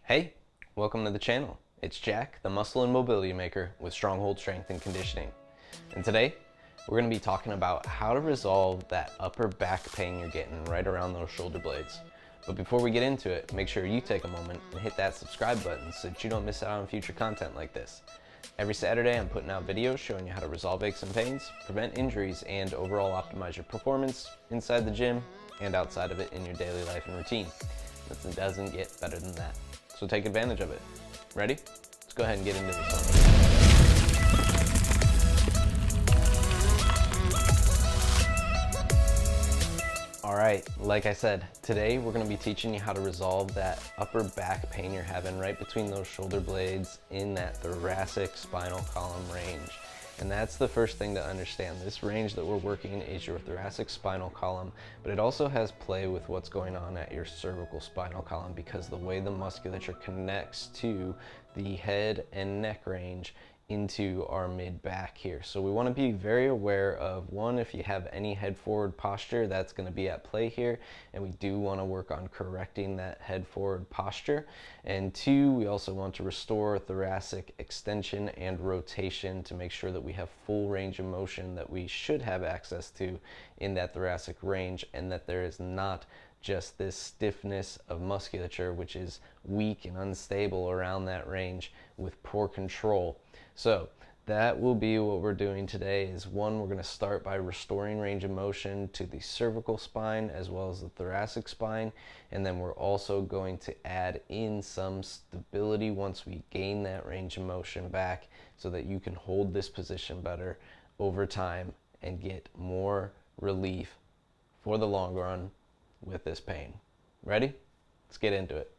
Hey, welcome to the channel. It's Jack, the muscle and mobility maker with Stronghold Strength and Conditioning. And today, we're going to be talking about how to resolve that upper back pain you're getting right around those shoulder blades. But before we get into it, make sure you take a moment and hit that subscribe button so that you don't miss out on future content like this. Every Saturday, I'm putting out videos showing you how to resolve aches and pains, prevent injuries, and overall optimize your performance inside the gym and outside of it in your daily life and routine. It doesn't get better than that. So take advantage of it. Ready? Let's go ahead and get into this one. All right, like I said, today we're gonna be teaching you how to resolve that upper back pain you're having right between those shoulder blades in that thoracic spinal column range. And that's the first thing to understand. This range that we're working is your thoracic spinal column, but it also has play with what's going on at your cervical spinal column because the way the musculature connects to the head and neck range into our mid back here. So we want to be very aware of, one, if you have any head forward posture, that's going to be at play here, and we do want to work on correcting that head forward posture. And two, we also want to restore thoracic extension and rotation to make sure that we have full range of motion that we should have access to in that thoracic range, and that there is not just this stiffness of musculature which is weak and unstable around that range with poor control. So that will be what we're doing today. Is one, we're going to start by restoring range of motion to the cervical spine as well as the thoracic spine, and then we're also going to add in some stability once we gain that range of motion back so that you can hold this position better over time and get more relief for the long run with this pain. Ready? Let's get into it.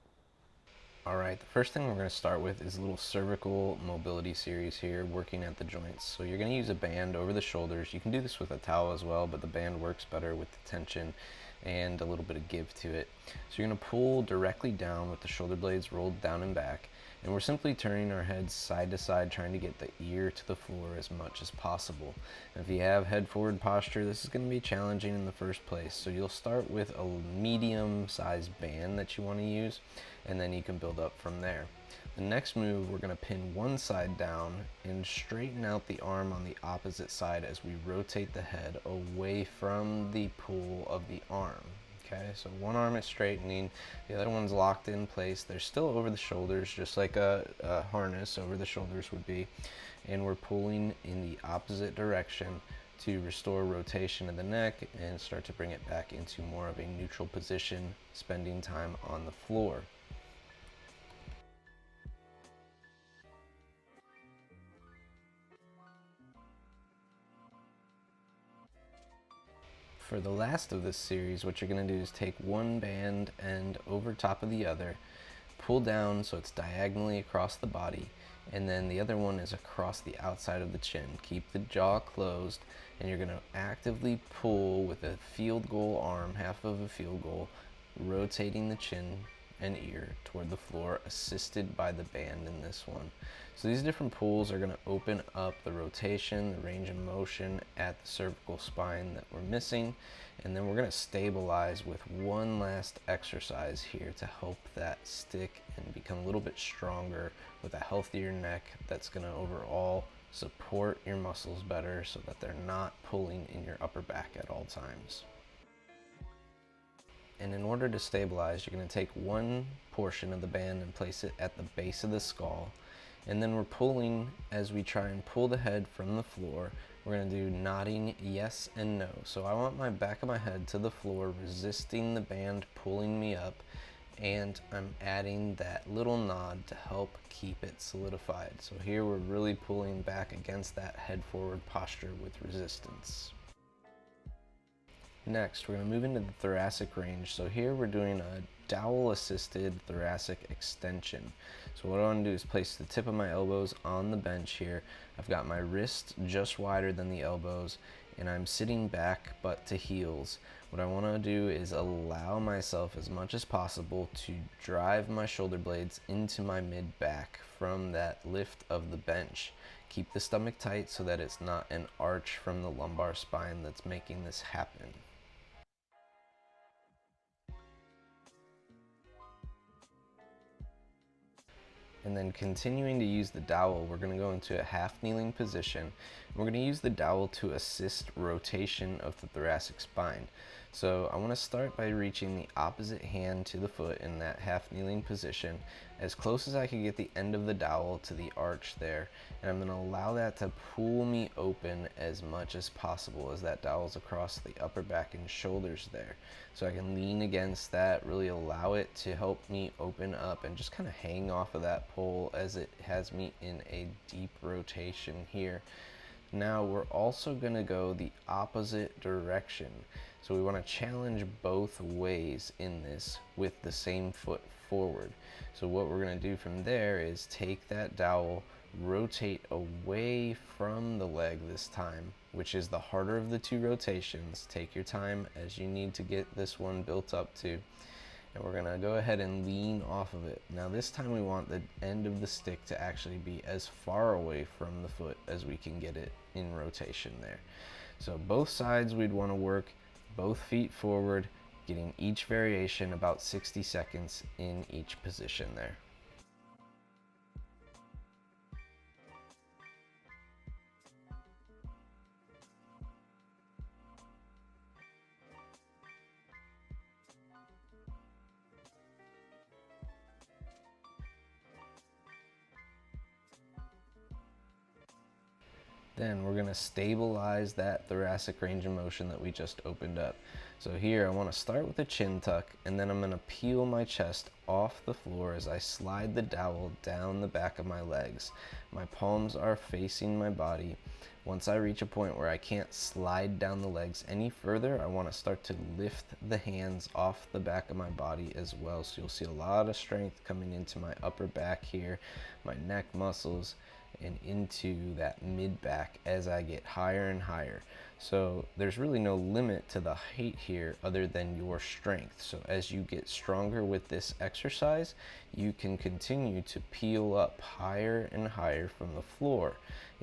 All right, the first thing we're going to start with is a little cervical mobility series here, working at the joints. So you're going to use a band over the shoulders. You can do this with a towel as well, but the band works better with the tension and a little bit of give to it. So you're going to pull directly down with the shoulder blades rolled down and back, and we're simply turning our heads side to side, trying to get the ear to the floor as much as possible. And if you have head forward posture, this is going to be challenging in the first place. So you'll start with a medium sized band that you want to use, and then you can build up from there. The next move, we're going to pin one side down and straighten out the arm on the opposite side as we rotate the head away from the pull of the arm. Okay, so one arm is straightening, the other one's locked in place. They're still over the shoulders, just like a harness over the shoulders would be, and we're pulling in the opposite direction to restore rotation of the neck and start to bring it back into more of a neutral position, spending time on the floor. For the last of this series, what you're going to do is take one band end over top of the other, pull down so it's diagonally across the body, and then the other one is across the outside of the chin. Keep the jaw closed, and you're going to actively pull with a field goal arm, half of a field goal, rotating the chin and ear toward the floor, assisted by the band in this one. So these different pulls are going to open up the rotation, the range of motion at the cervical spine that we're missing, and then we're going to stabilize with one last exercise here to help that stick and become a little bit stronger with a healthier neck that's going to overall support your muscles better so that they're not pulling in your upper back at all times. And in order to stabilize, you're going to take one portion of the band and place it at the base of the skull. And then we're pulling, as we try and pull the head from the floor, we're going to do nodding yes and no. So I want my back of my head to the floor, resisting the band pulling me up, and I'm adding that little nod to help keep it solidified. So here we're really pulling back against that head forward posture with resistance. Next, we're going to move into the thoracic range. So here we're doing a dowel assisted thoracic extension. So what I want to do is place the tip of my elbows on the bench here. I've got my wrist just wider than the elbows, and I'm sitting back butt to heels. What I want to do is allow myself as much as possible to drive my shoulder blades into my mid back from that lift of the bench. Keep the stomach tight so that it's not an arch from the lumbar spine that's making this happen. And then continuing to use the dowel, we're going to go into a half kneeling position. And we're going to use the dowel to assist rotation of the thoracic spine. So I want to start by reaching the opposite hand to the foot in that half kneeling position, as close as I can get the end of the dowel to the arch there. And I'm going to allow that to pull me open as much as possible as that dowel's across the upper back and shoulders there. So I can lean against that, really allow it to help me open up and just kind of hang off of that pole as it has me in a deep rotation here. Now we're also going to go the opposite direction. So we want to challenge both ways in this with the same foot forward. So what we're going to do from there is take that dowel, rotate away from the leg this time, which is the harder of the two rotations. Take your time as you need to get this one built up to. And we're going to go ahead and lean off of it. Now this time we want the end of the stick to actually be as far away from the foot as we can get it in rotation there. So both sides we'd want to work both feet forward, getting each variation about 60 seconds in each position there. Then we're going to stabilize that thoracic range of motion that we just opened up. So here I want to start with a chin tuck, and then I'm going to peel my chest off the floor as I slide the dowel down the back of my legs. My palms are facing my body. Once I reach a point where I can't slide down the legs any further, I want to start to lift the hands off the back of my body as well. So you'll see a lot of strength coming into my upper back here, my neck muscles, and into that mid back as I get higher and higher. So there's really no limit to the height here other than your strength. So as you get stronger with this exercise, you can continue to peel up higher and higher from the floor.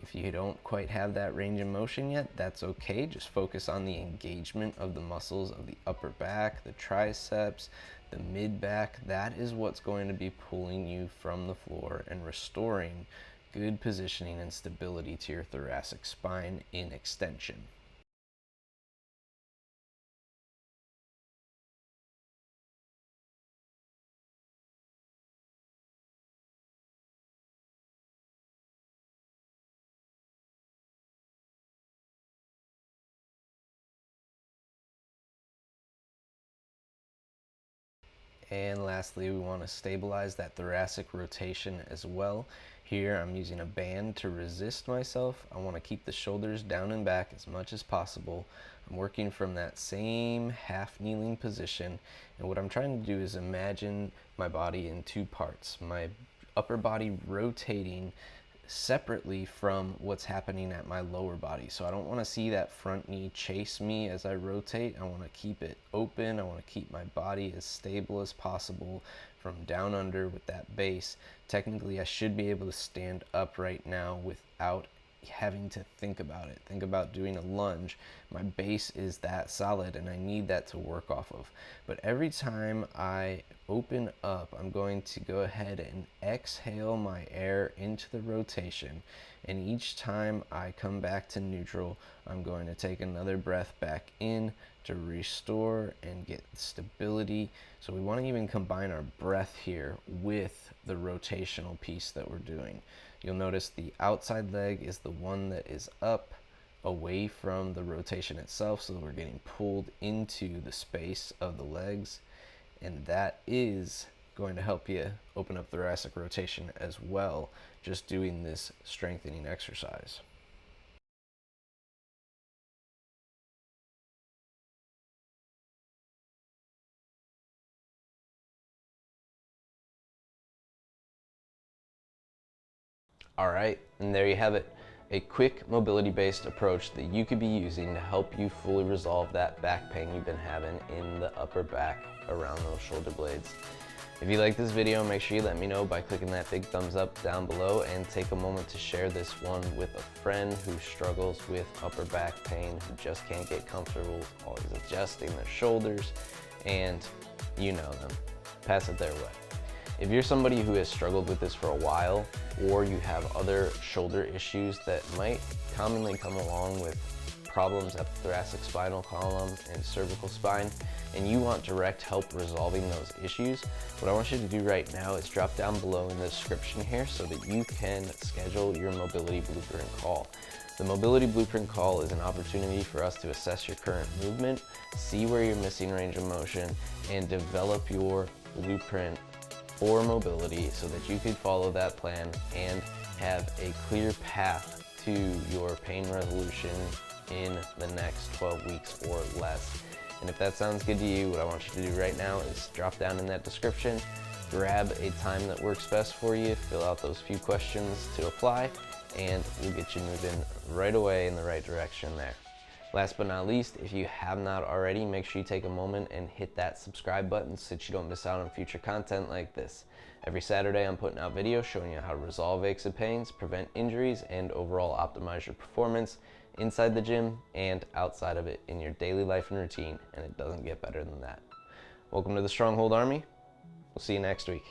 If you don't quite have that range of motion yet, that's okay. Just focus on the engagement of the muscles of the upper back, the triceps, the mid back. That is what's going to be pulling you from the floor and restoring good positioning and stability to your thoracic spine in extension. And lastly, we want to stabilize that thoracic rotation as well. Here I'm using a band to resist myself. I want to keep the shoulders down and back as much as possible. I'm working from that same half kneeling position, and what I'm trying to do is imagine my body in two parts. My upper body rotating separately from what's happening at my lower body. So I don't want to see that front knee chase me as I rotate. I want to keep it open. I want to keep my body as stable as possible from down under with that base. Technically, I should be able to stand up right now without having to think about it. Think about doing a lunge. My base is that solid and I need that to work off of. But every time I open up, I'm going to go ahead and exhale my air into the rotation. And each time I come back to neutral, I'm going to take another breath back in to restore and get stability. So we want to even combine our breath here with the rotational piece that we're doing. You'll notice the outside leg is the one that is up away from the rotation itself, so we're getting pulled into the space of the legs, and that is going to help you open up thoracic rotation as well, just doing this strengthening exercise. All right, and there you have it. A quick mobility-based approach that you could be using to help you fully resolve that back pain you've been having in the upper back around those shoulder blades. If you like this video, make sure you let me know by clicking that big thumbs up down below, and take a moment to share this one with a friend who struggles with upper back pain, who just can't get comfortable, always adjusting their shoulders, and you know them. Pass it their way. If you're somebody who has struggled with this for a while, or you have other shoulder issues that might commonly come along with problems at the thoracic spinal column and cervical spine, and you want direct help resolving those issues, what I want you to do right now is drop down below in the description here so that you can schedule your mobility blueprint call. The mobility blueprint call is an opportunity for us to assess your current movement, see where you're missing range of motion, and develop your blueprint for mobility so that you could follow that plan and have a clear path to your pain resolution in the next 12 weeks or less. And if that sounds good to you, what I want you to do right now is drop down in that description, grab a time that works best for you, fill out those few questions to apply, and we'll get you moving right away in the right direction there. Last but not least, if you have not already, make sure you take a moment and hit that subscribe button so that you don't miss out on future content like this. Every Saturday, I'm putting out videos showing you how to resolve aches and pains, prevent injuries, and overall optimize your performance inside the gym and outside of it in your daily life and routine, and it doesn't get better than that. Welcome to the Stronghold Army. We'll see you next week.